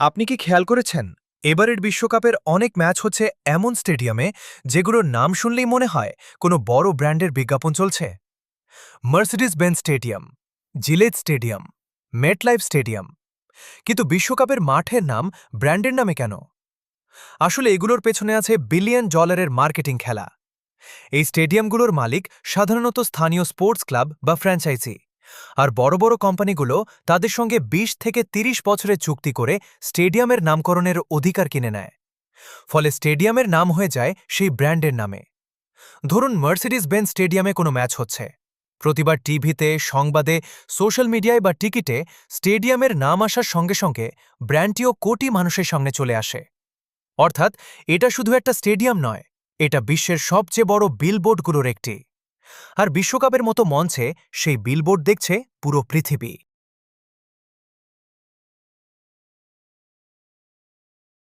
আপনি কি খেয়াল করেছেন এবারের বিশ্বকাপের অনেক ম্যাচ হচ্ছে এমন স্টেডিয়ামে যেগুলোর নাম শুনলেই মনে হয় কোনো বড় ব্র্যান্ডের বিজ্ঞাপন চলছে? Mercedes Benz stadium, JELET stadium, MetLife stadium. কিন্তু বিশ্বকাপের মাঠের নাম ব্র্যান্ডের নামে কেন? আসলে এগুলোর পেছনে আছে বিলিয়ন ডলারের মার্কেটিং খেলা। এই স্টেডিয়ামগুলোর মালিক সাধারণত স্থানীয় স্পোর্টস ক্লাব বা ফ্র্যাঞ্চাইজি, আর বড় বড় কোম্পানিগুলো তাদের সঙ্গে ২০ থেকে ৩০ বছরের চুক্তি করে স্টেডিয়ামের নামকরণের অধিকার কিনে নেয়। ফলে স্টেডিয়ামের নাম হয়ে যায় সেই ব্র্যান্ডের নামে। ধরুন মার্সিডিজ বেঞ্জ স্টেডিয়ামে কোনো ম্যাচ হচ্ছে, প্রতিবার টিভিতে, সংবাদে, সোশ্যাল মিডিয়ায় বা টিকিটে স্টেডিয়ামের নাম আসার সঙ্গে সঙ্গে ব্র্যান্ডটিও কোটি মানুষের সামনে চলে আসে। অর্থাৎ এটা শুধু একটা স্টেডিয়াম নয়, এটা বিশ্বের সবচেয়ে বড় বিলবোর্ডগুলোর একটি। আর বিশ্বকাপের মতো মঞ্চে সেই বিলবোর্ড দেখছে পুরো পৃথিবী।